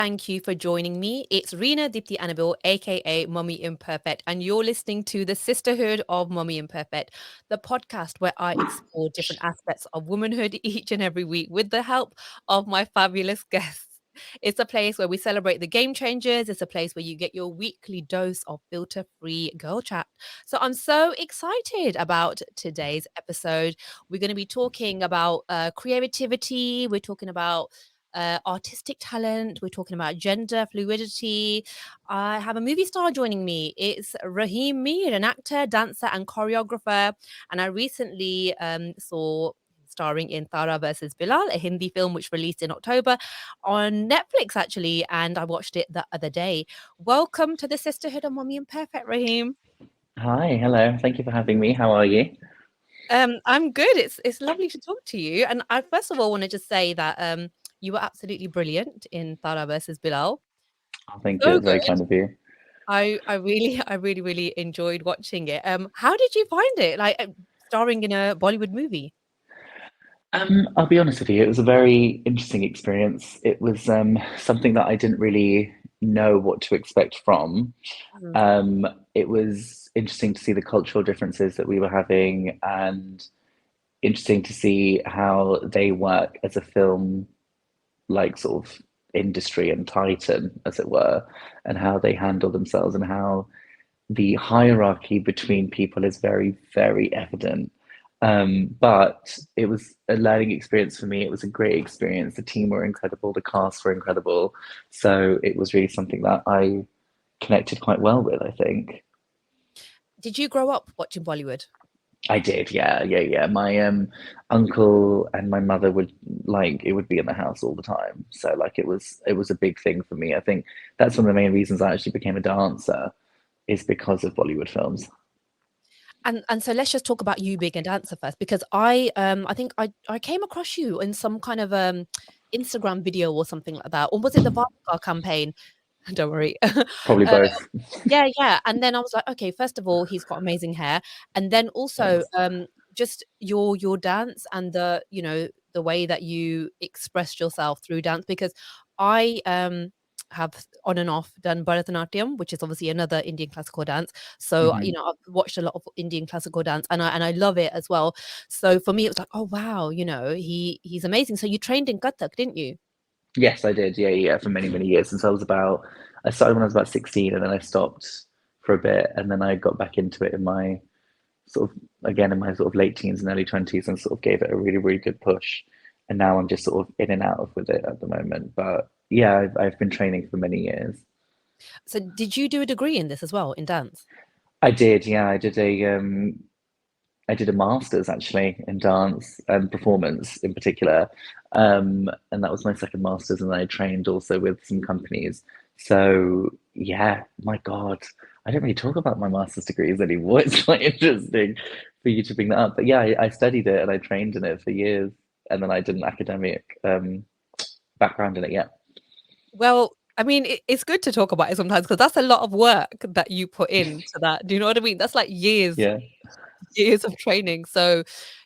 thank you for joining me. It's Reena Dipti Annabelle, aka Mummy Imperfect, and you're listening to the Sisterhood of Mummy Imperfect, the podcast where I explore different aspects of womanhood each and every week with the help of my fabulous guests. It's a place where we celebrate the game changers. It's a place where you get your weekly dose of filter free girl chat. So I'm so excited about today's episode. We're going to be talking about creativity. We're talking about artistic talent. We're talking about gender fluidity. I have a movie star joining me. It's Raheem Mir, an actor, dancer, and choreographer. And I recently saw starring in Tara Vs Bilal, a Hindi film which released in October on Netflix, actually. And I watched it the other day. Welcome to the Sisterhood of Mommy Imperfect, Raheem. Hi, hello. Thank you for having me. How are you? I'm good. It's lovely to talk to you. And I first of all want to just say that you were absolutely brilliant in Tara versus Bilal. Oh, thank you. So That's very good. kind of you. I really enjoyed watching it. How did you find it? Like starring in a Bollywood movie? I'll be honest with you, it was a very interesting experience. It was something that I didn't really know what to expect from. Mm. Um, it was interesting to see the cultural differences that we were having and interesting to see how they work as a film, like sort of industry and titan, as it were, and how they handle themselves and how the hierarchy between people is very, very evident. But it was a learning experience for me. It was a great experience. The team were incredible, the cast were incredible. So it was really something that I connected quite well with, I think. Did you grow up watching Bollywood? I did, yeah, yeah, yeah. My uncle and my mother would like it would be in the house all the time. So like it was a big thing for me. I think that's one of the main reasons I actually became a dancer is because of Bollywood films. And so let's just talk about you being a dancer first, because I think I came across you in some kind of Instagram video or something like that, or was it the Vodka campaign? Don't worry. Probably uh, both. Yeah, yeah, and then I was like, "Okay, first of all, he's got amazing hair," and then also, Thanks. just your dance and the way that you expressed yourself through dance, because I, have on and off done Bharatanatyam, which is obviously another Indian classical dance. So, Hmm. I've watched a lot of Indian classical dance, and I love it as well. So for me, it was like, "Oh, wow," he's amazing. So you trained in Kathak, didn't you? Yes, I did. Yeah, yeah, for many, many years. Since I started when I was about 16 and then I stopped for a bit and then I got back into it in my again, in my sort of late teens and early 20s and sort of gave it a really, really good push. And now I'm just sort of in and out of with it at the moment. But yeah, I've been training for many years. So did you do a degree in this as well, in dance? I did, yeah, I did a master's actually in dance and performance in particular. And that was my second master's, and I trained also with some companies. So yeah, my God, I don't really talk about my master's degrees anymore. It's quite interesting for you to bring that up. But yeah, I studied it and I trained in it for years, and then I did an academic background in it. Yeah, Well, I mean, it's good to talk about it sometimes because that's a lot of work that you put into that. Do you know what I mean? That's like yeah, years of training. So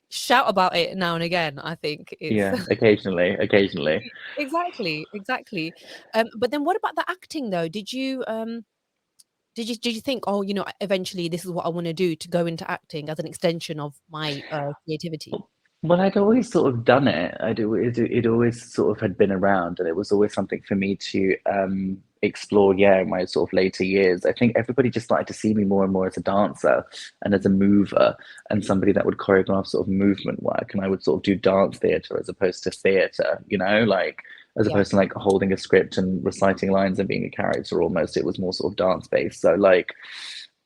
shout about it now and again. I think it's yeah. Occasionally, occasionally. exactly, exactly. But then what about the acting though? Did you think, oh, eventually this is what I want to do to go into acting as an extension of my creativity? Well, I'd always sort of done it. It always sort of had been around, and it was always something for me to explore. Yeah, in my sort of later years, I think everybody just started to see me more and more as a dancer and as a mover and somebody that would choreograph sort of movement work, and I would sort of do dance theatre as opposed to theatre. Like as Yeah, opposed to like holding a script and reciting lines and being a character. Almost, it was more sort of dance based. So like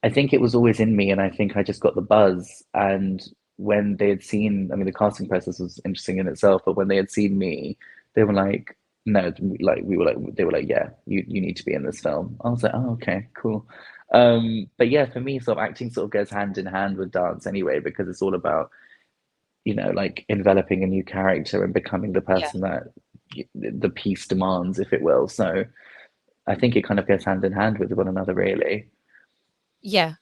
I think it was always in me, and I think I just got the buzz. And when they had seen, I mean, the casting process was interesting in itself, but when they had seen me, they were like, no, like we were like, they were like, yeah, you need to be in this film. I was like, oh, okay, cool. But yeah, for me, sort of acting sort of goes hand in hand with dance anyway, because it's all about, like enveloping a new character and becoming the yeah, person that the piece demands, if it will. So I think it kind of goes hand in hand with one another, really. yeah.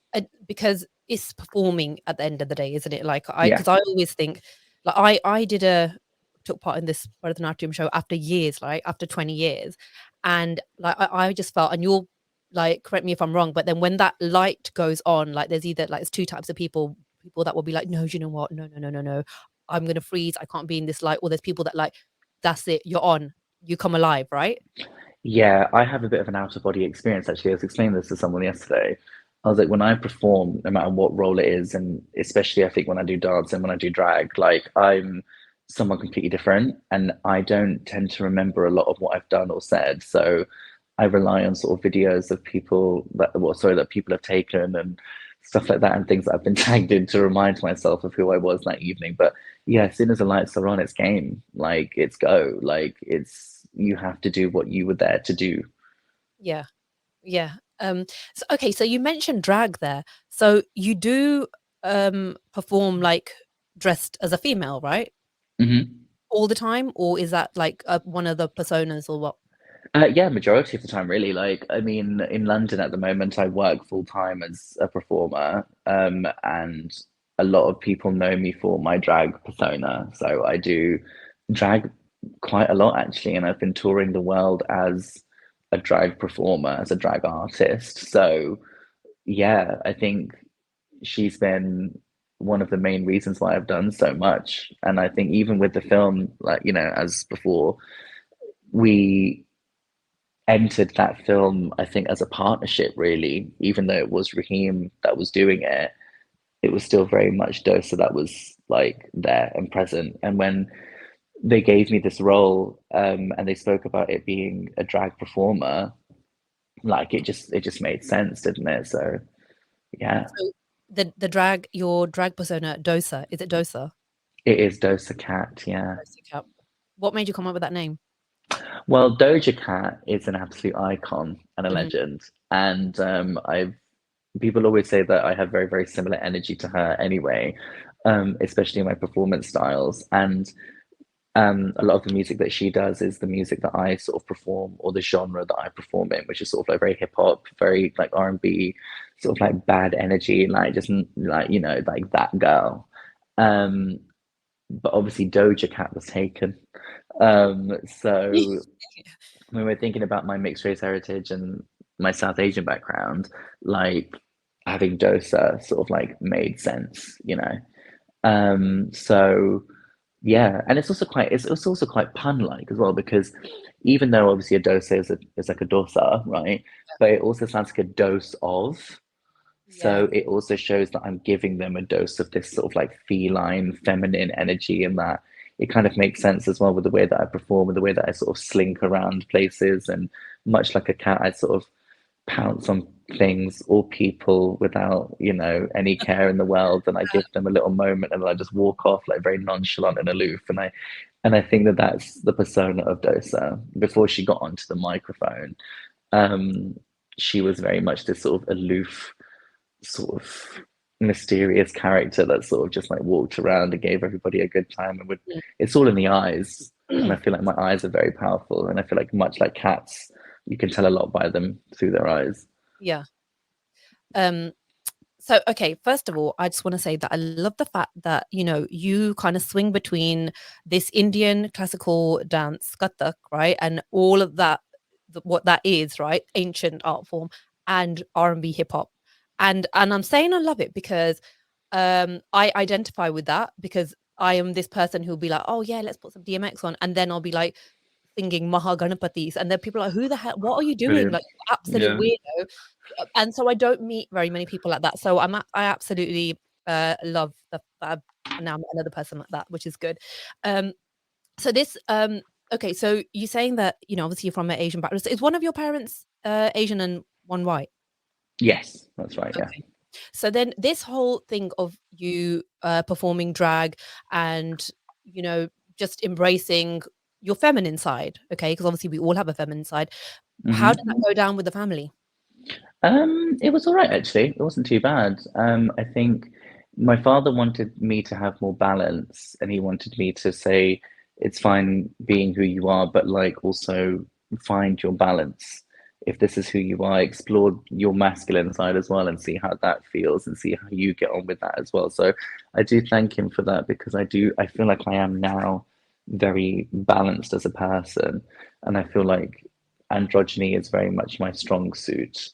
Because it's performing at the end of the day, isn't it? Like Yeah. because I always think, like I took part in this Bharatanatyam show after years, like after 20 years, and like I just felt, and you'll like correct me if I'm wrong, but then when that light goes on, like there's either like there's two types of people that will be like, no, you know what, no, no, no, no, no, I'm gonna freeze, I can't be in this light, or there's people that like, that's it, you're on, you come alive, right? Yeah, I have a bit of an out of body experience actually. I was explaining this to someone yesterday. I was like, when I perform, no matter what role it is, and especially I think when I do dance and when I do drag, like I'm someone completely different, and I don't tend to remember a lot of what I've done or said. So I rely on sort of videos of people that, well, sorry, that people have taken and stuff like that, and things that I've been tagged in to remind myself of who I was that evening. But yeah, as soon as the lights are on, it's game. Like it's go. Like it's you have to do what you were there to do. Yeah. Yeah. So okay, so you mentioned drag there. So you do perform like dressed as a female, right? Hmm. All the time, or is that like one of the personas or what? Yeah, majority of the time, really. Like, I mean, in London at the moment, I work full time as a performer, and a lot of people know me for my drag persona. So I do drag quite a lot, actually, and I've been touring the world as a drag performer, as a drag artist. So yeah, I think she's been one of the main reasons why I've done so much. And I think even with the film, like, as before, we entered that film, I think, as a partnership, really, even though it was Raheem that was doing it, it was still very much Dosa that was like there and present. And when they gave me this role, and they spoke about it being a drag performer, like it just made sense, didn't it? So yeah, So the drag, your drag persona, Dosa, is it Dosa? it is Dosa Cat, yeah. Dosa Cat. What made you come up with that name? Well, Doja Cat is an absolute icon and a Hmm. legend, and I've people always say that I have very, very similar energy to her anyway, especially in my performance styles. And a lot of the music that she does is the music that I sort of perform, or the genre that I perform in, which is sort of like very hip hop, very like R&B, sort of like bad energy, like just like like that girl. Um, but obviously Doja Cat was taken. So when we're thinking about my mixed race heritage and my South Asian background, like having Dosa sort of like made sense. So yeah, and it's also quite pun-like as well, because even though obviously a dosa is like a dosa, right? But it also sounds like a dose of. Yeah. So it also shows that I'm giving them a dose of this sort of like feline, feminine energy, and that it kind of makes sense as well with the way that I perform, with the way that I sort of slink around places, and much like a cat, I sort of pounce on things or people without, any care in the world, and I give them a little moment, and then I just walk off like very nonchalant and aloof. And I think that that's the persona of Dosa. Before she got onto the microphone, um, she was very much this sort of aloof, sort of mysterious character that sort of just like walked around and gave everybody a good time, and would it's all in the eyes. And I feel like my eyes are very powerful, and I feel like much like cats, you can tell a lot by them through their eyes. Yeah. Um, So, okay, first of all, I just want to say that I love the fact that, you kind of swing between this Indian classical dance, Kathak, right? And all of that, what that is, right? Ancient art form and R&B hip hop. And I'm saying I love it because I identify with that because I am this person who'll be like, oh yeah, let's put some DMX on. And then I'll be like singing Maha Ganapatis. And then people are like, who the hell, what are you doing? Brilliant. Like, absolute Yeah. weirdo. And so I don't meet very many people like that. So I absolutely love the now I met another person like that, which is good. Um, so this okay, so you're saying that obviously you're from an Asian background. So is one of your parents Asian and one white? Yes, that's right. Yeah. Okay. So then this whole thing of you performing drag and you know just embracing your feminine side, okay? Because obviously we all have a feminine side. How did that Hmm. go down with the family? It was all right actually. It wasn't too bad. I think my father wanted me to have more balance, and he wanted me to say it's fine being who you are, but like also find your balance. If this is who you are, explore your masculine side as well, and see how that feels, and see how you get on with that as well. So I do thank him for that, because I feel like I am now very balanced as a person, and I feel like androgyny is very much my strong suit.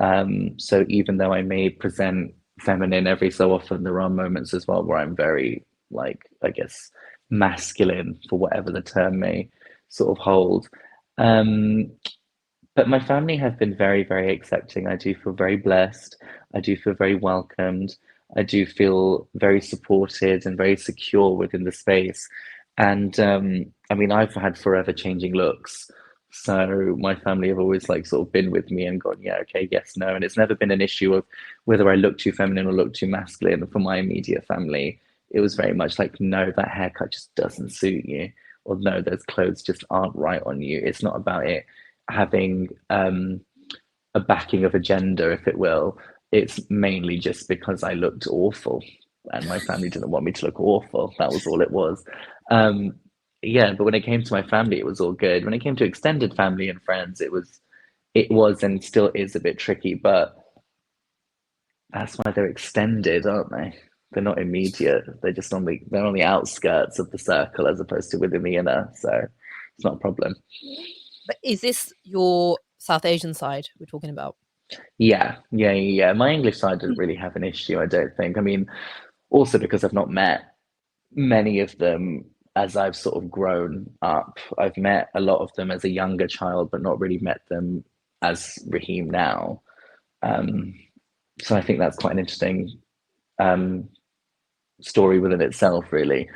So even though I may present feminine every so often, there are moments as well where I'm very, like, I guess, masculine, for whatever the term may sort of hold. Um, but my family have been very, very accepting. I do feel very blessed. I do feel very welcomed. I do feel very supported and very secure within the space. And I mean, I've had forever changing looks. So my family have always like sort of been with me and gone, yeah, okay, yes, no. And it's never been an issue of whether I look too feminine or look too masculine. For my immediate family, it was very much like, no, that haircut just doesn't suit you. Or no, those clothes just aren't right on you. It's not about it having a backing of a gender, if it will. It's mainly just because I looked awful and my family didn't want me to look awful. That was all it was. Um, yeah, but when it came to my family, it was all good. When it came to extended family and friends, it was and still is a bit tricky, but that's why they're extended, aren't they? They're not immediate. They're on the outskirts of the circle as opposed to within the inner. So it's not a problem. But is this your South Asian side we're talking about? Yeah. My English side didn't really have an issue, I don't think. I mean, also because I've not met many of them as I've sort of grown up. I've met a lot of them as a younger child, but not really met them as Raheem now. Um, so I think that's quite an interesting um, story within itself, really.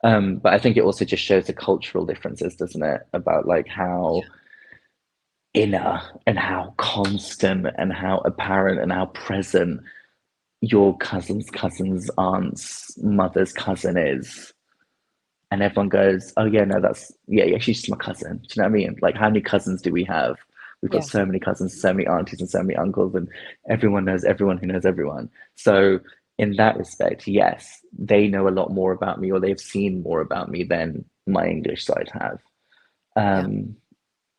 But I think it also just shows the cultural differences, doesn't it? About like how inner and how constant and how apparent and how present your cousin's aunt's mother's cousin is. And everyone goes, oh yeah, no, yeah, she's just my cousin. Do you know what I mean? Like, how many cousins do we have? We've got Yeah. so many cousins, so many aunties, and so many uncles, and everyone knows everyone who knows everyone. So, in that respect, yes, they know a lot more about me, or they've seen more about me than my English side have. Yeah. Um,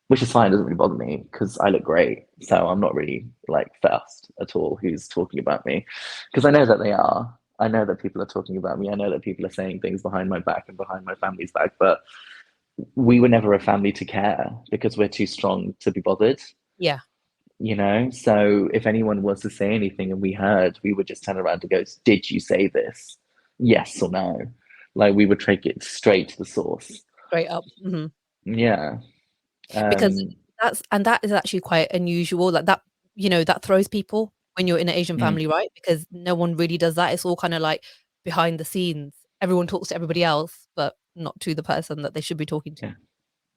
which is fine, doesn't really bother me because I look great. So I'm not really like fussed at all who's talking about me because I know that they are. I know that people are talking about me. I know that people are saying things behind my back and behind my family's back, but we were never a family to care because we're too strong to be bothered, Yeah. you know? So if anyone was to say anything and we heard, we would just turn around and go, did you say this? Yes or no? Like we would take it straight to the source. Straight up. Yeah. Because Um, that is actually quite unusual. Like that, that throws people when you're in an Asian mm, family, right? Because no one really does that. It's all kind of like behind the scenes. Everyone talks to everybody else, but not to the person that they should be talking to. yeah.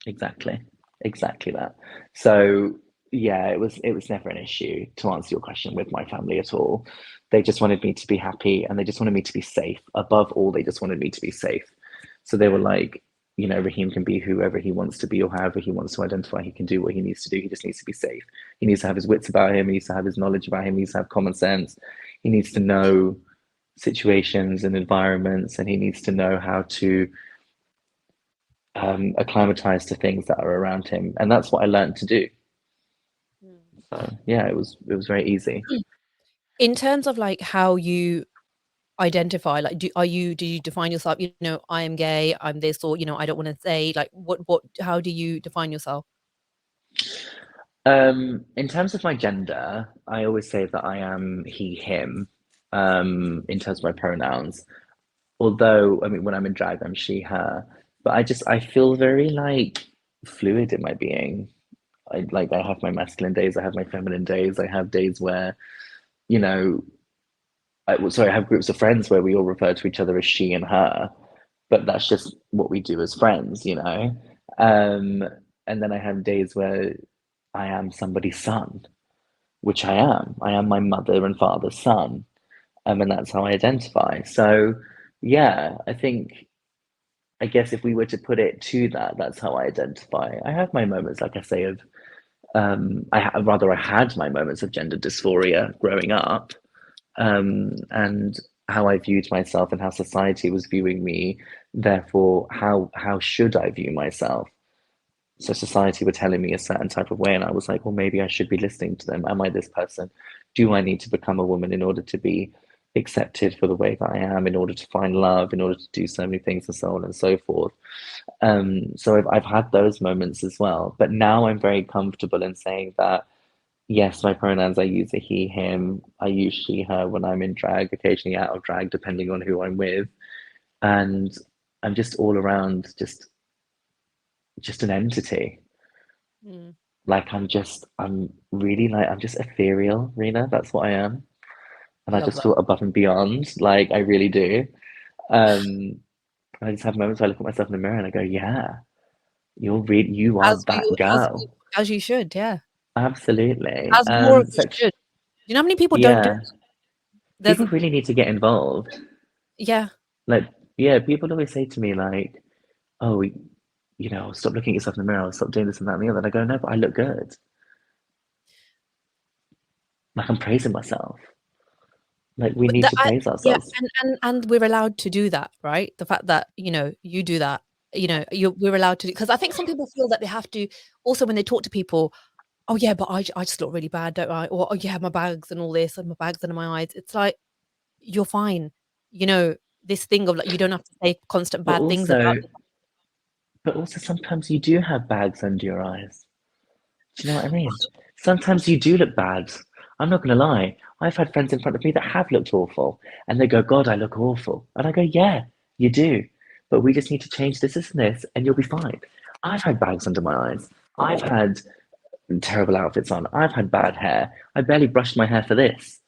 Exactly. Exactly that. So yeah, it was never an issue to answer your question with my family at all. They just wanted me to be happy and they just wanted me to be safe. Above all, they just wanted me to be safe. So they were like, Raheem can be whoever he wants to be or however he wants to identify. He can do what he needs to do. He just needs to be safe. He needs to have his wits about him. He needs to have his knowledge about him. He needs to have common sense. He needs to know situations and environments and he needs to know how to acclimatize to things that are around him, and that's what I learned to do. Mm. So yeah, it was very easy. In terms of like how you identify, like do you define yourself, I am gay, I'm this, or I don't want to say like how do you define yourself? In terms of my gender, I always say that I am he, him. In terms of my pronouns, although I mean when I'm in drag, I'm she, her. But I feel very like fluid in my being. I have my masculine days, I have my feminine days, I have days where you know I have groups of friends where we all refer to each other as she and her, but that's just what we do as friends. Um, and then I have days where I am somebody's son, which I am. I am my mother and father's son, and that's how I identify. So, yeah, I guess if we were to put it to that, that's how I identify. I have my moments, like I say, of I had my moments of gender dysphoria growing up, and how I viewed myself and how society was viewing me. Therefore, how should I view myself? So society were telling me a certain type of way, and I was like, well, maybe I should be listening to them. Am I this person? Do I need to become a woman in order to be accepted for the way that I am in order to find love, in order to do so many things, and so on and so forth. So I've had those moments as well, but now I'm very comfortable in saying that yes, my pronouns I use a he, him. I use she, her when I'm in drag, occasionally out of drag, depending on who I'm with, and I'm just all around just an entity. Mm, Like I'm really like I'm just ethereal, Rena. That's what I am, and I love just that. feel above and beyond. Like I really do. Um, I just have moments where I look at myself in the mirror and I go, "Yeah, you are As we that as you girl." as you should, yeah. Absolutely. As more of you Sex, should. You know how many people don't do yeah. that? There's People really need to get involved. yeah, Like, yeah, people always say to me like, "Oh, stop looking at yourself in the mirror, stop doing this and that and the other." And I go, "No, but I look good." Like I'm praising myself. Like we but need the to I praise yeah, ourselves. and we're allowed to do that, right? The fact that, you do that, we're allowed to, because I think some people feel that they have to also when they talk to people, "Oh, yeah, but I just look really bad, don't I?" Or, "Oh, yeah, my bags and all this and my bags under my eyes." It's like, you're fine. You know, this thing of, like, you don't have to say constant But bad things about also, but also sometimes you do have bags under your eyes. Do you know what I mean? Sometimes you do look bad. I'm not gonna lie. I've had friends in front of me that have looked awful, and they go, "God, I look awful," and I go, "Yeah, you do, but we just need to change this, and this, and you'll be fine." I've had bags under my eyes. I've had terrible outfits on. I've had bad hair. I barely brushed my hair for this.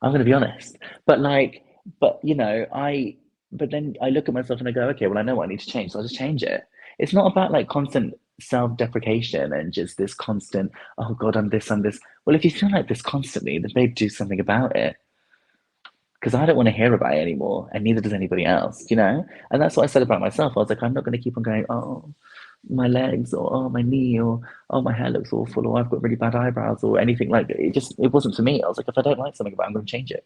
I'm going to be honest. But like, but then I look at myself and I go, okay, well, I know what I need to change, so I'll just change it. It's not about like constant self-deprecation and just this constant, oh God, I'm this, I'm this. Well, if you feel like this constantly, then babe, do something about it. Because I don't want to hear about it anymore, and neither does anybody else, you know? And that's what I said about myself. I was like, I'm not going to keep on going, oh, my legs, or oh, my knee, or oh, my hair looks awful, or I've got really bad eyebrows, or anything like that. It wasn't for me. I was like, if I don't like something about it, I'm going to change it.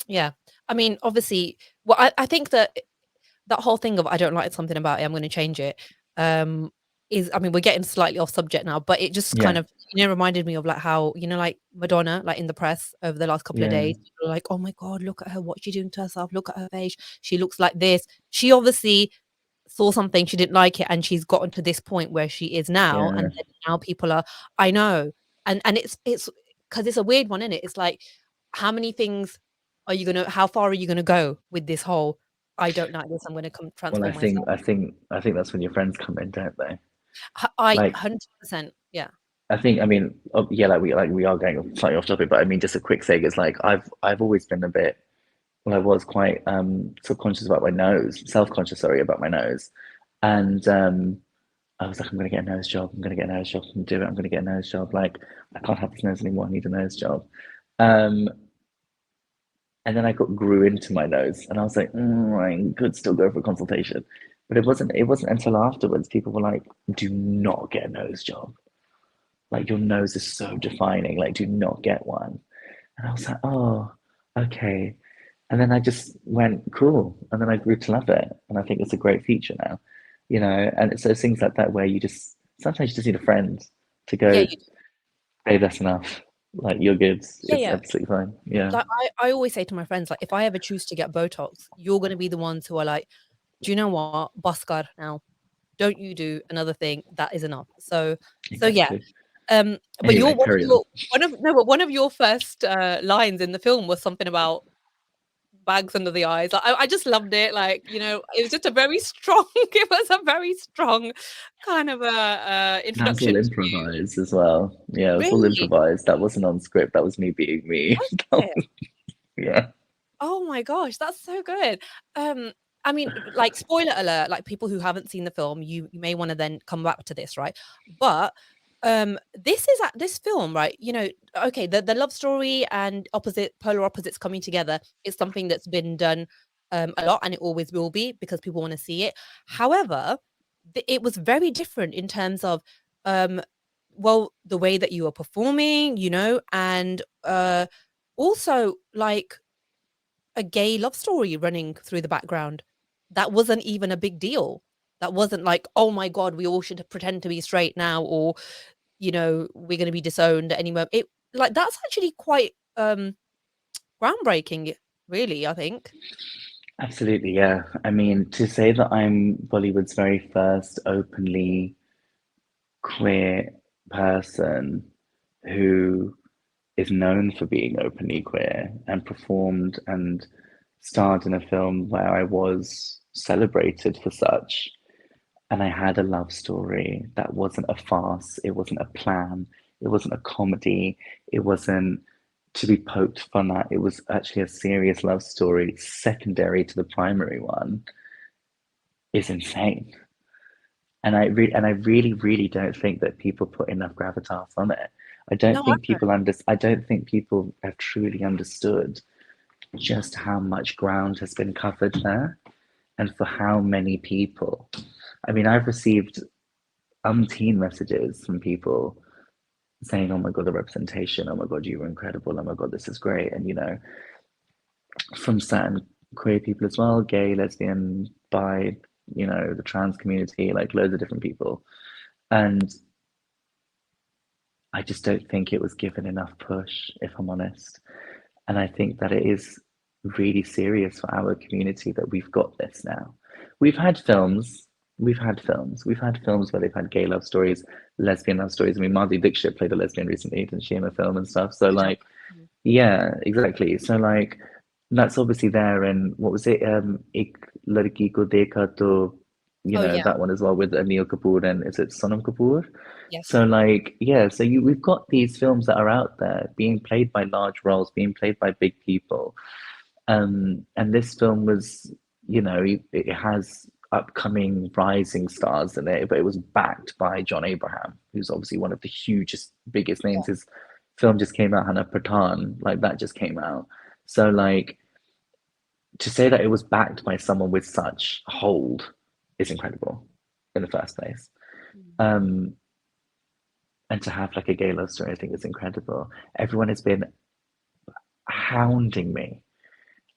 Yeah. I mean, obviously, well, I think that that whole thing of, "I don't like something about it, I'm gonna change it," um, I mean, we're getting slightly off subject now, but it just kind Yeah, of, reminded me of, like, how, like, Madonna, like, in the press over the last couple of yeah, days, people are like, "Oh my god, look at her, what's she doing to herself? Look at her face, she looks like this." She obviously saw something, she didn't like it, and she's gotten to this point where she is now, yeah. and then now people are, I know, and it's because it's a weird one, isn't it? It's like, how many things how far are you gonna go with this whole, "I don't like this, I'm gonna come Well, I transform think myself." I think I think that's when your friends come in, don't they? I Like 100%, yeah. I mean, yeah, like we are going slightly off topic, but I mean, just a quick thing is like I've always been a bit. Well, I was quite subconscious about my nose, self-conscious, sorry, about my nose, and I was like, I'm gonna get a nose job. I'm gonna get a nose job. I'm gonna do it. I'm gonna get a nose job. Like I can't have this nose anymore. I need a nose job. Um, and then I grew into my nose, and I was like, I could still go for a consultation, but it wasn't until afterwards people were like, do not get a nose job. Like your nose is so defining. Like do not get one. And I was like, oh, okay. And then I just went cool, and then I grew to love it, and I think it's a great feature now, And it's those things like that where you just sometimes you just need a friend to Yeah, go, you hey, that's enough. Like you're good. yeah, It's yeah. absolutely fine. Yeah, Like, I always say to my friends, like, "If I ever choose to get Botox, you're gonna be the ones who are like, 'Do you know what? Bhaskar now. Don't you do another thing, that is enough.'" So yeah. exactly. But Anyway, carry on. one of your first, lines in the film was something about bags under the eyes. I just loved it, like, it was just a very strong it was a very strong kind of, That was all introduction to you. improvised as well. Yeah, it was all Really? improvised. That wasn't on script. That was me being me. Was That it? was- yeah. Oh my gosh, that's so good. Um, I mean, like, spoiler alert, like, people who haven't seen the film, you may wanna then come back to this, right? But, this film, right, okay, the love story and polar opposites coming together is something that's been done, a lot, and it always will be because people wanna see it. However, it was very different in terms of, um, well, the way that you were performing, and, also, like, a gay love story running through the background. That wasn't even a big deal. That wasn't like, "Oh my god, we all should pretend to be straight now," or, "We're gonna be disowned at any moment." That's actually quite, groundbreaking, really, I think. Absolutely, yeah. I mean, to say that I'm Bollywood's very first openly queer person who is known for being openly queer and performed and starred in a film where I was celebrated for such. And I had a love story that wasn't a farce, it wasn't a plan, it wasn't a comedy, it wasn't to be poked fun at, it was actually a serious love story secondary to the primary one, is insane. And I really, really don't think that people put enough gravitas on it. No, I don't. I don't think people have truly understood just how much ground has been covered there and for how many people. I mean, I've received umpteen messages from people saying, "Oh my God, the representation, oh my God, you were incredible, oh my God, this is great." And from certain queer people as well, gay, lesbian, bi, the trans community, like loads of different people. And I just don't think it was given enough push, if I'm honest. And I think that it is really serious for our community that we've got this now. We've had films, we've had films where they've had gay love stories, lesbian love stories. I mean, Madhuri Dixit played a lesbian recently, didn't she, in a film and stuff? So, Did I? like, Mm. yeah, exactly. So, like, that's obviously there. And what was it? Ik Ladki Ko Dekha To, Oh, yeah. that one as well with Anil Kapoor and is it Sonam Kapoor? Yes. So like yeah, so we've got these films that are out there being played by large roles, being played by big people. And this film was, it has upcoming rising stars in it, but it was backed by John Abraham, who's obviously one of the hugest, biggest names. His film just came out, Hannah Pradhan, like that just came out. So like to say that it was backed by someone with such hold is incredible in the first place. Mm. Um, and to have like a gay love story, I think is incredible. Everyone has been hounding me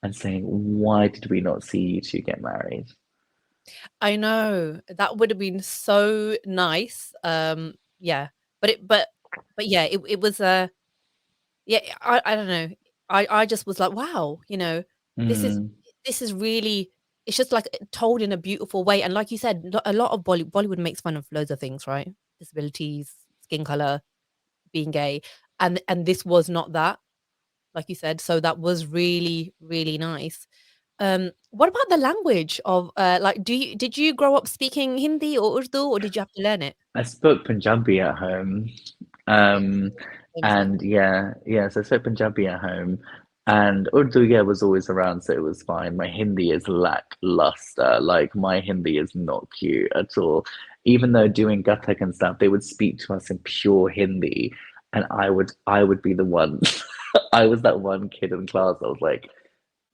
and saying, why did we not see you two get married? I know. That would have been so nice. Yeah. But but yeah, it was yeah, I don't know. I just was like, "Wow," this is Mm, this is really it's just, like, told in a beautiful way, and like you said, a lot of Bollywood makes fun of loads of things, right? Disabilities, skin color, being gay, and this was not that, like you said, so that was really, really nice. What about the language of, like, did you grow up speaking Hindi or Urdu, or did you have to learn it? I spoke Punjabi at home. Okay, Um, same, same. and yeah, so I spoke Punjabi at home. And Urdu, yeah, was always around, so it was fine. My Hindi is lackluster. Like, my Hindi is not cute at all. Even though doing Kathak and stuff, they would speak to us in pure Hindi, and I would be the one. I was that one kid in class. I was like,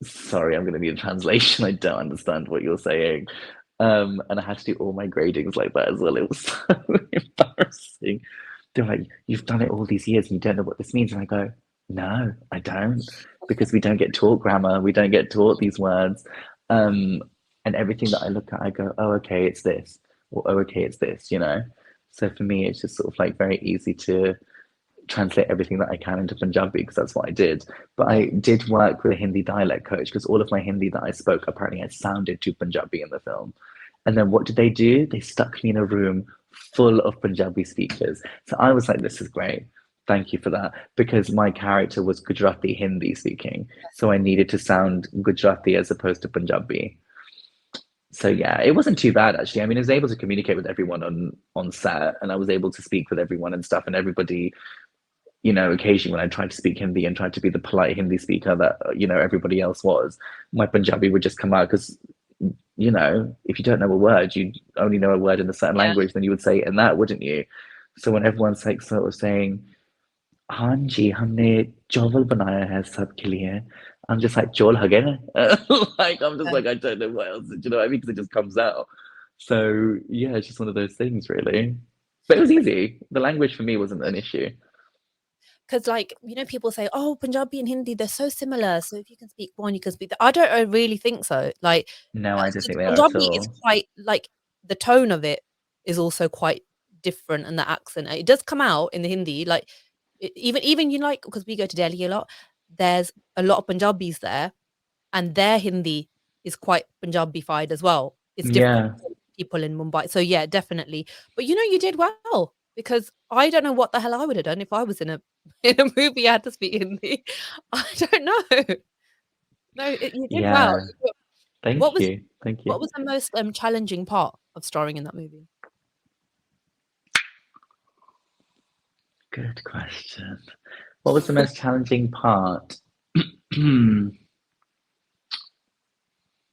sorry, I'm going to need a translation. I don't understand what you're saying. And I had to do all my gradings like that as well. It was so embarrassing. They're like, you've done it all these years and you don't know what this means. And I go, no, I don't, because we don't get taught grammar. We don't get taught these words. Um, and everything that I look at, I go, oh, okay, it's this. Or, oh, okay, it's this. So for me, it's just sort of like very easy to translate everything that I can into Punjabi because that's what I did. But Yeah. I did work with a Hindi dialect coach because all of my Hindi that I spoke apparently had sounded too Punjabi in the film. And then what did they do? They stuck me in a room full of Punjabi speakers. So I was like, this is great. Thank you for that. Because my character was Gujarati Hindi speaking. So I needed to sound Gujarati as opposed to Punjabi. So yeah, it wasn't too bad actually. I mean, I was able to communicate with everyone on set and I was able to speak with everyone and stuff and everybody occasionally when I tried to speak Hindi and tried to be the polite Hindi speaker that, everybody else was, my Punjabi would just come out because, if you don't know a word, you only know a word in a certain Yeah. language, then you would say it in that, wouldn't you? So when everyone's like sort of saying, हाँ जी हमने चावल बनाया है सबके लिए, I'm just like chol hage na. Like I'm just Yeah. like I don't know what else. Do you know what I mean? Because it just comes out. So yeah, it's just one of those things, really. But it was easy. The language for me wasn't an issue. 'Cause, like, people say, "Oh, Punjabi and Hindi, they're so similar, so if you can speak one, you can speak the" I don't really think so, like, No, I don't so think they are at Punjabi is all. quite like, the tone of it is also quite different, and the accent, it does come out in the Hindi, like, even like because we go to Delhi a lot, there's a lot of Punjabis there, and their Hindi is quite Punjabified as well. It's different Yeah, to people in Mumbai. So yeah, definitely. But you know, you did well because I don't know what the hell I would have done if I was in a in a movie I had to speak Hindi. I don't know. No, you did well. yeah. What Thank was you. Thank you. what was the most challenging part of starring in that movie? Good question. What was the most challenging part? Hmm.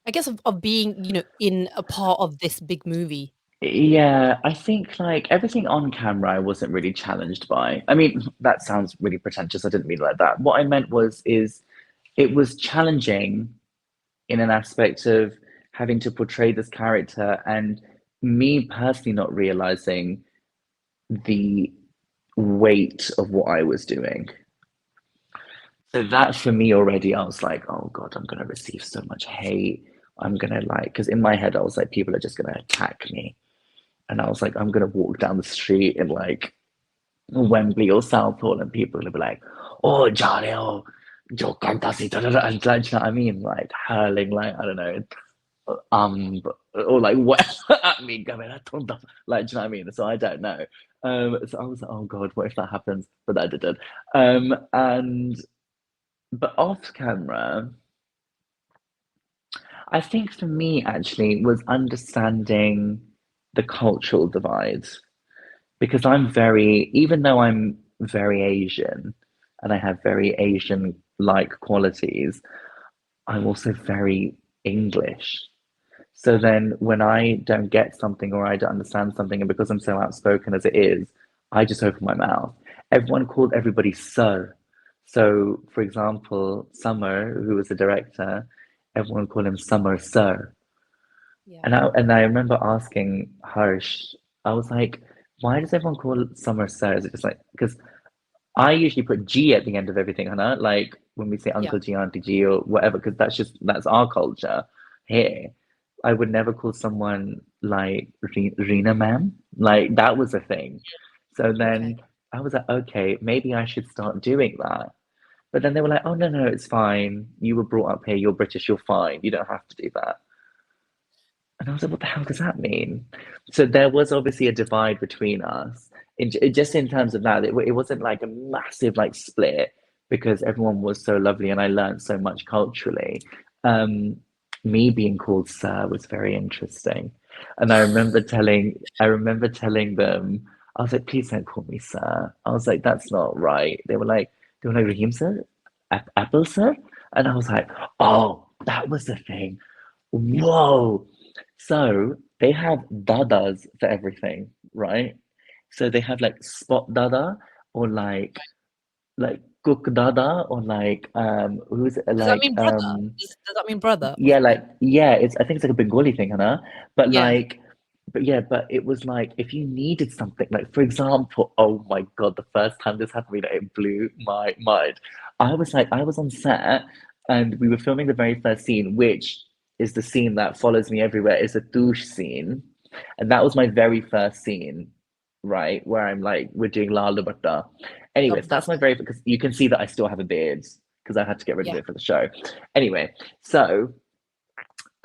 I guess of being, in a part of this big movie. Yeah, I think like everything on camera I wasn't really challenged by. I mean, that sounds really pretentious. I didn't mean it like that. What I meant is it was challenging in an aspect of having to portray this character and me personally not realizing the weight of what I was doing. So that for me already, I was like, oh God, I'm gonna receive so much hate. I'm gonna like, because in my head I was like, people are just gonna attack me. And I was like, I'm gonna walk down the street in like Wembley or Southall, and people will be like, "Oh, Johnny, oh, Joe Cantasi," da, da, da," and like, do you know what I mean? Like hurling, like I don't know, or like what at me, going, like, do you know what I mean? So I don't know. So I was like, "Oh God, what if that happens?" But that didn't. And but off camera, I think for me actually was understanding the cultural divide because I'm very, even though I'm very Asian and I have very Asian like qualities, I'm also very English. So then when I don't get something or I don't understand something, and because I'm so outspoken as it is, I just open my mouth. Everyone called everybody sir. So, for example, Summer, who was the director, everyone called him Summer Sir. Yeah. And I remember asking Harsh, I was like, why does everyone call Summer Sir? Is it just like because I usually put G at the end of everything, Hannah, like when we say Yeah. Uncle G, Auntie G, or whatever, because that's our culture here. I would never call someone like Rena ma'am. Like that was a thing. So Okay. then I was like, okay, maybe I should start doing that. But then they were like, oh no, no, it's fine. You were brought up here, you're British, you're fine. You don't have to do that. And I was like, what the hell does that mean? So there was obviously a divide between us, just in terms of that. It wasn't like a massive like split because everyone was so lovely and I learned so much culturally. Um, Me being called sir was very interesting. And I remember telling them, I was like, please don't call me sir. I was like, that's not right. They were like, Raheem sir? Apple sir? And I was like, oh, that was the thing. Whoa. So they have dadas for everything, right? So they have like spot dada or like cook dada or like who's it Does that like mean brother? Does that mean brother or yeah, something? like yeah, I think it's like a Bengali thing, Hannah. But Yeah. like but yeah, but it was like if you needed something, like for example, oh my God, the first time this happened to me, like, it blew my mind. I was on set and we were filming the very first scene, which is the scene that follows me everywhere. It's a douche scene. And that was my very first scene, right? Where I'm like, we're doing La Dubatta. Anyways, Love that that's my song. very because you can see that I still have a beard because I had to get rid of Yeah. it for the show. Anyway, so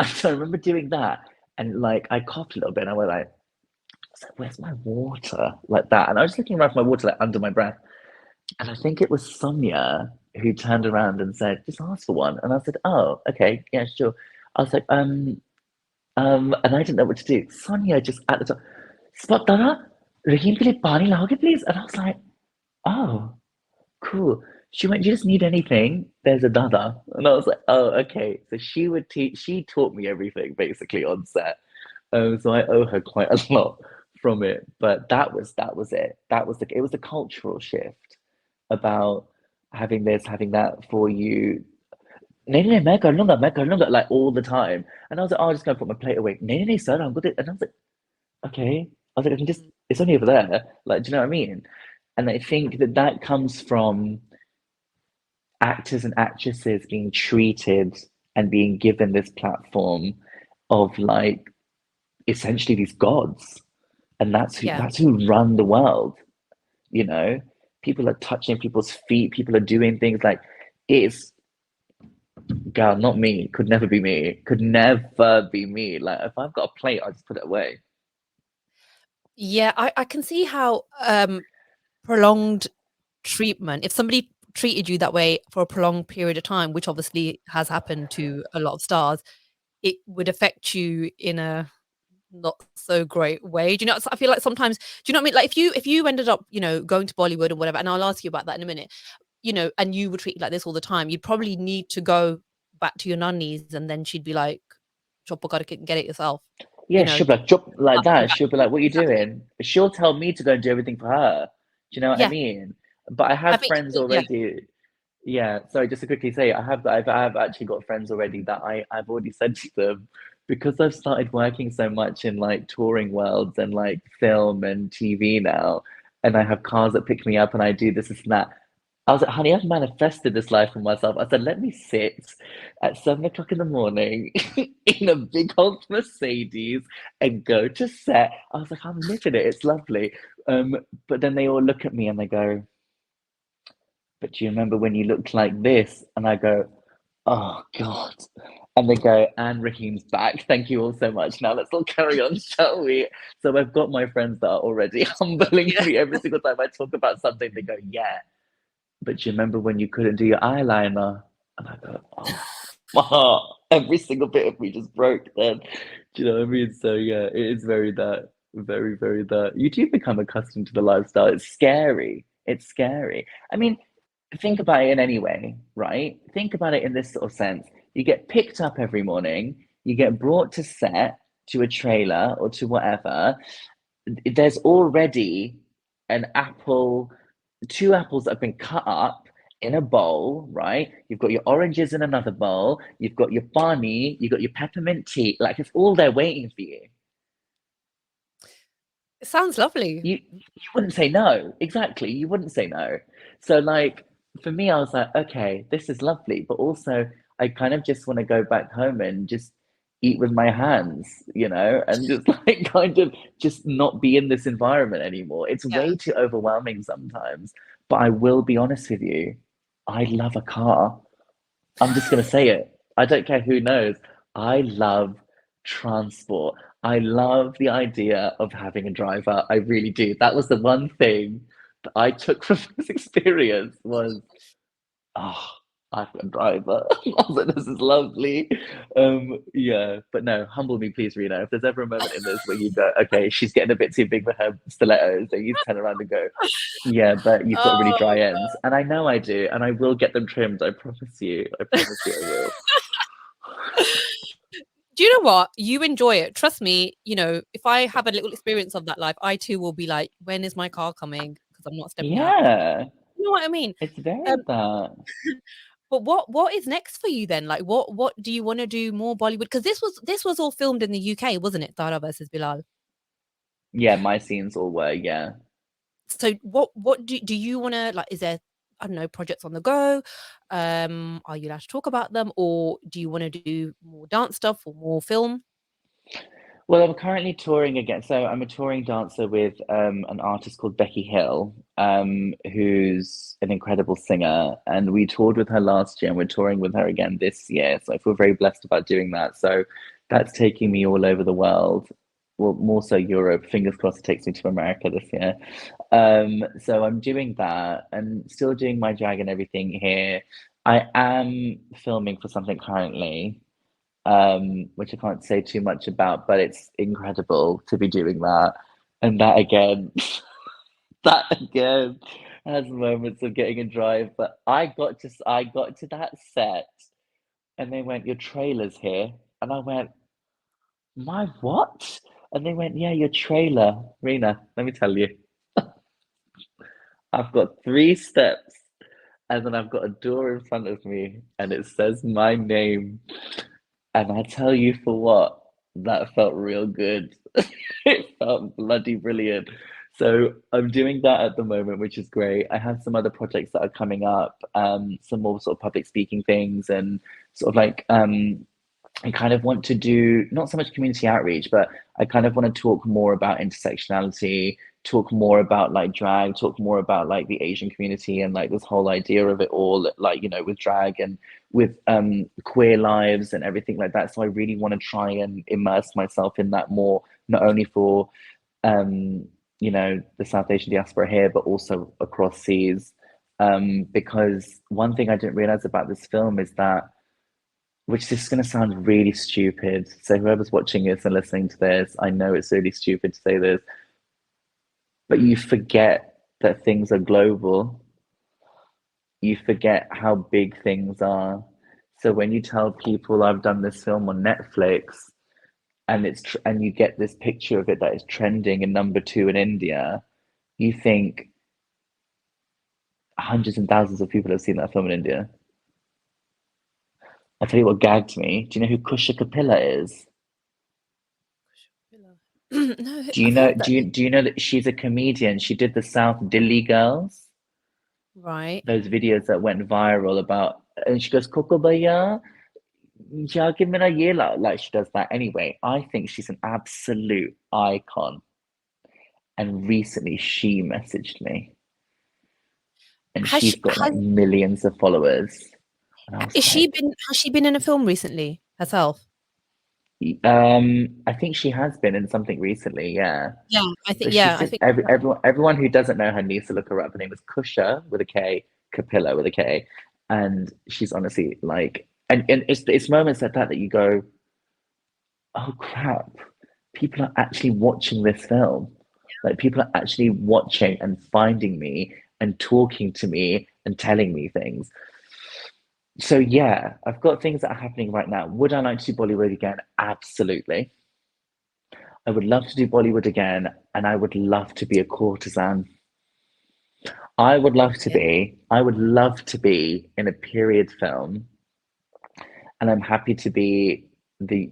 so I remember doing that, and like I coughed a little bit, and I was like, "Where's my water?" Like that, and I was just looking around for my water, like under my breath, and I think it was Sonia who turned around and said, "Just ask for one," and I said, "Oh, okay, yeah, sure." I was like, and I didn't know what to do. Sonia just at the top, "Spot Dara, Raheem ke liye pani laoge, please," and I was like, "Oh." Cool. She went, "You just need anything? There's a dada." And I was like, oh, okay. So she taught me everything basically on set. So I owe her quite a lot from it. But that was it. It was the cultural shift about having this, having that for you. "नहीं नहीं मैं कर लूंगा," like all the time. And I was like, oh, I'll just go put my plate away. "नहीं नहीं नहीं sir, I'm good." And I was like, okay. I was like, I can just, Mm. it's only over there. Like, do you know what I mean? And I think that that comes from actors and actresses being treated and being given this platform of like essentially these gods, and Yeah. that's who run the world. You know, people are touching people's feet, people are doing things like It's, girl, not me. Could never be me. Could never be me. Like if I've got a plate, I'll just put it away. Yeah, I can see how prolonged treatment, if somebody treated you that way for a prolonged period of time, which obviously has happened to a lot of stars, it would affect you in a not so great way. Do you know? I feel like sometimes, do you know what I mean? Like if you ended up, going to Bollywood or whatever, and I'll ask you about that in a minute, and you were treated like this all the time, you'd probably need to go back to your nannies, and then she'd be like, "Chopper, gotta get it yourself," Yeah, she'll be to like, drop like start coming that. back. She'll be like, what are you Exactly. doing? She'll tell me to go and do everything for her. Do you know what I Yeah, mean? But I I have think, friends yeah, already. Yeah, sorry, just to quickly say, I've actually got friends already that I've already said to them, because I've started working so much in like touring worlds and like film and TV now, and I have cars that pick me up and I do this and that. I was like, honey, I've manifested this life for myself. I said, let me sit at 7 o'clock in the morning in a big old Mercedes and go to set. I was like, I'm living it. It's lovely. Um, but then they all look at me and they go, but do you remember when you looked like this? And I go, oh God. And they go, and Raheem's back. Thank you all so much. Now let's all carry on, shall we? So I've got my friends that are already humbling yeah. me every single time I talk about something. They go, yeah, but do you remember when you couldn't do your eyeliner? And I go, oh, my heart, every single bit of me just broke then. Do you know what I mean? So yeah, it is very that, very, very that. You do become accustomed to the lifestyle. It's scary. It's scary. I mean, think about it in any way, right? Think about it in this sort of sense. You get picked up every morning, you get brought to set, to a trailer or to whatever. There's already an apple, two apples that have been cut up in a bowl, right? You've got your oranges in another bowl, you've got your bunny, you've got your peppermint tea, like it's all there waiting for you. It sounds lovely. You wouldn't say no. Exactly. You wouldn't say no. So like for me, I was like, okay, this is lovely, but also I kind of just want to go back home and just eat with my hands, and just like kind of just not be in this environment anymore. It's Yeah. way too overwhelming sometimes. But I will be honest with you, I love a car. I'm just gonna say it. I don't care who knows. I love transport. I love the idea of having a driver. I really do. That was the one thing that I took from this experience was, oh, I've got a driver. I was like, this is lovely. Yeah, but no, humble me, please, Rena. If there's ever a moment in this where you go, okay, she's getting a bit too big for her stilettos, then you turn around and go, yeah, but you've got really Oh, dry ends. And I know I do, and I will get them trimmed. I promise you. I promise you I will. do you know what? You enjoy it. Trust me, if I have a little experience of that life, I too will be like, "When is my car coming? Because I'm not stepping out." Yeah, You know what I mean? it's very Um, that. but what is next for you then? Like, what do you wanna do more Bollywood? Because this was all filmed in the UK, wasn't it? Tara Vs Bilal. Yeah, my scenes all were, yeah. So what do you wanna like, is there, I don't know, projects on the go? Are you allowed to talk about them, or do you wanna do more dance stuff or more film? Well, I'm currently touring again. So I'm a touring dancer with an artist called Becky Hill, who's an incredible singer. And we toured with her last year and we're touring with her again this year. So I feel very blessed about doing that. So that's taking me all over the world. Well, more so Europe. Fingers crossed it takes me to America this year. So I'm doing that and still doing my drag and everything here. I am filming for something currently, which I can't say too much about, but it's incredible to be doing that. And that again, that again has moments of getting a drive. But I got to that set and they went, your trailer's here. And I went, my what? And they went, yeah, your trailer. Rena, let me tell you, I've got 3 steps and then I've got a door in front of me and it says my name. And I tell you for what, that felt real good. It felt bloody brilliant. So I'm doing that at the moment, which is great. I have some other projects that are coming up, some more sort of public speaking things and sort of like I kind of want to do not so much community outreach, but I kind of want to talk more about intersectionality, talk more about like drag, talk more about like the Asian community and like this whole idea of it all, like, you know, with drag and with queer lives and everything like that. So I really want to try and immerse myself in that more, not only for um, you know, the South Asian diaspora here, but also across seas. Because one thing I didn't realize about this film is that, which is going to sound really stupid. So whoever's watching this and listening to this, I know it's really stupid to say this, but you forget that things are global. You forget how big things are. So when you tell people I've done this film on Netflix and and you get this picture of it that is trending in number 2 in India, you think hundreds and thousands of people have seen that film in India. I'll tell you what gagged me. Do you know who Kusha Kapila is? No, Do you I've know heard that name. do you know that she's a comedian? She did the South Delhi Girls, Right. those videos that went viral about, and she goes, Coco Bhaiya, yeah, give me a yela. Like she does that anyway. I think she's an absolute icon. And recently she messaged me and Has she's she, got like millions of followers. And I was like, has she been in a film recently herself? I think she has been in something recently, yeah. Yeah, But she's I just think everyone who doesn't know her needs to look her up. Her name is Kusha with a K, Kapilla with a K, and she's honestly like, and it's moments like that that you go, oh crap, people are actually watching this film. Like people are actually watching and finding me and talking to me and telling me things. So yeah, I've got things that are happening right now. Would I like to do Bollywood again? Absolutely. I would love to do Bollywood again, and I would love to be a courtesan. yeah. I would love to be in a period film, and I'm happy to be the,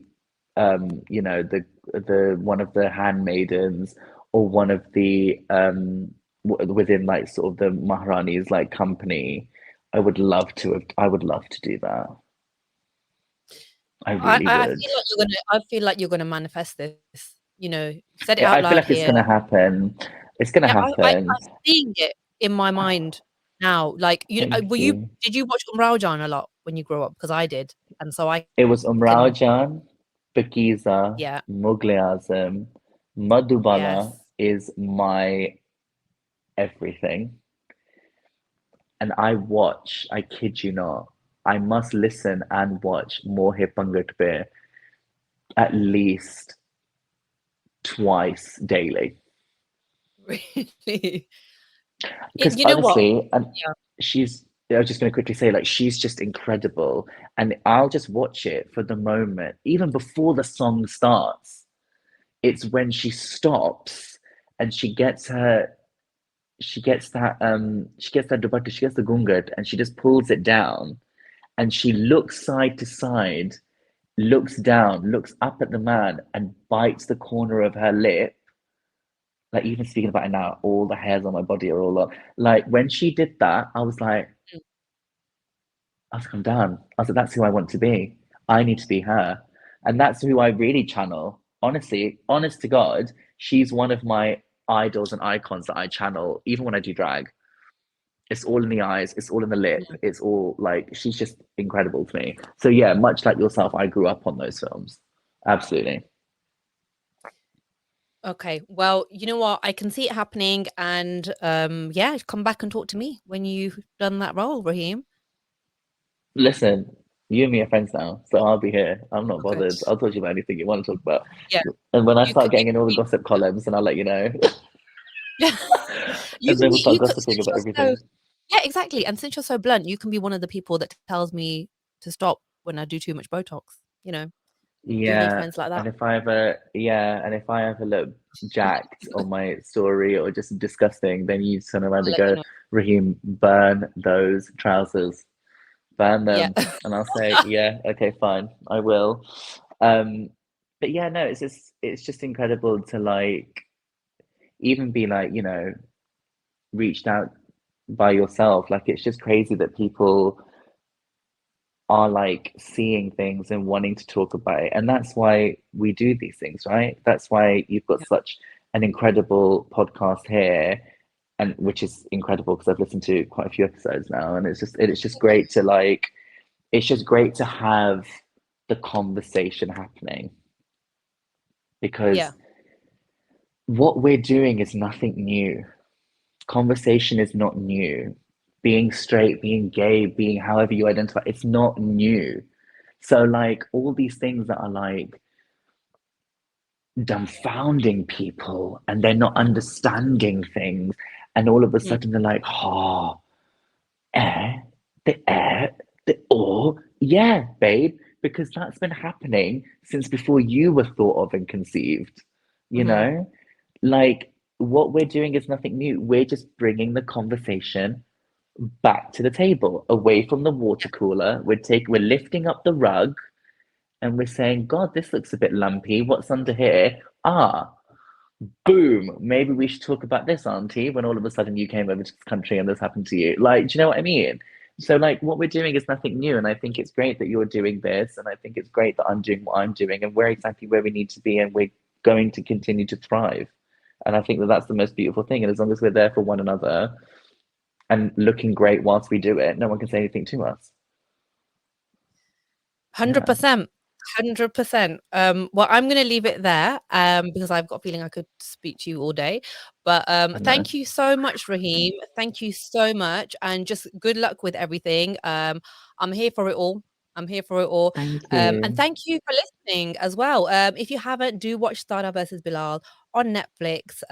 you know, the one of the handmaidens or one of the within like sort of the Maharani's like company. I would love to do that. I really I would. feel like I feel like you're gonna manifest this. You know, said it Yeah, out I feel loud like it's here. gonna happen. It's gonna Yeah, happen. I'm seeing it in my mind now. Like, Thank you. did you watch Umrao a lot when you grew up? Because I did, and so I It was can, Jan, Pakiza, yeah, Mughal E Azam, Madhubala yes. is my everything. And I kid you not, I must listen and watch Mohe Pangat Bear at least twice daily. Really? Because You know what? honestly, and Yeah. I was just going to quickly say, like, she's just incredible. And I'll just watch it for the moment, even before the song starts. It's when she stops and she gets that dupatta, she gets the gungat, and she just pulls it down and she looks side to side, looks down, looks up at the man, and bites the corner of her lip. Like even speaking about it now, all the hairs on my body are all up. Like when she did that, I was like, I'm done. I was like, that's who I want to be. I need to be her. And that's who I really channel. Honestly, honest to God, she's one of my idols and icons that I channel, even when I do drag. It's all in the eyes, it's all in the lip, Mm. it's all like she's just incredible to me. So yeah, much like yourself, I grew up on those films. Absolutely. Okay. Well, you know what? I can see it happening, and yeah, come back and talk to me when you've done that role, Raheem. Listen, you and me are friends now, so I'll be here. I'm not Oh, good. bothered. I'll talk to you about anything you want to talk about. Yeah, And when I start you getting in can all the be. gossip columns, then I'll let you know. Yeah, And then we'll start you could gossiping since about you're so everything. yeah, exactly. And since you're so blunt, you can be one of the people that tells me to stop when I do too much Botox. You know, you need Yeah, friends like that. and if I ever look jacked on my story or just disgusting, then you turn around I'll and let you go, know. Raheem, burn those trousers, burn Yeah. them. And I'll say, yeah, okay, fine, I will. Um, but yeah, no, it's just incredible to like even be like, you know, reached out by yourself. Like it's just crazy that people are like seeing things and wanting to talk about it. And that's why we do these things, right? That's why you've got Yeah. such an incredible podcast here, and which is incredible because I've listened to quite a few episodes now, and it's just great to like it's just great to have the conversation happening Yeah. because what we're doing is nothing new. Conversation is not new. Being straight, being gay, being however you identify, it's not new. So like all these things that are like dumbfounding people and they're not understanding things, and all of a Mm, sudden they're like, oh, eh, the the or, yeah, babe, because that's been happening since before you were thought of and conceived, you mhm, know? Like, what we're doing is nothing new. We're just bringing the conversation back to the table, away from the water cooler. We're lifting up the rug and we're saying, God, this looks a bit lumpy. What's under here? Ah, boom, maybe we should talk about this, auntie, when all of a sudden you came over to this country and this happened to you. Like, do you know what I mean? So, like, what we're doing is nothing new. And I think it's great that you're doing this. And I think it's great that I'm doing what I'm doing. And we're exactly where we need to be. And we're going to continue to thrive. And I think that that's the most beautiful thing. And as long as we're there for one another and looking great whilst we do it, no one can say anything to us. Yeah. 100%, 100%. Well, I'm gonna leave it there, because I've got a feeling I could speak to you all day. But, I know. thank you so much, Raheem. Thank you so much, and just good luck with everything. I'm here for it all. I'm here for it all. Thank And you. thank you for listening as well. If you haven't, do watch Tara Vs Bilal on Netflix.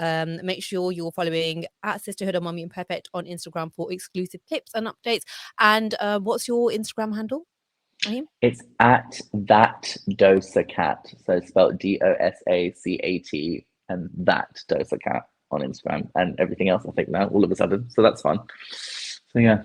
Make sure you're following at Sisterhood of Mummy Imperfect on Instagram for exclusive clips and updates. And, what's your Instagram handle, Raheem? It's at that Dosa Cat. So it's spelled Dosacat, and that Dosa Cat on Instagram and everything else, I think now, all of a sudden. So that's fun. So yeah.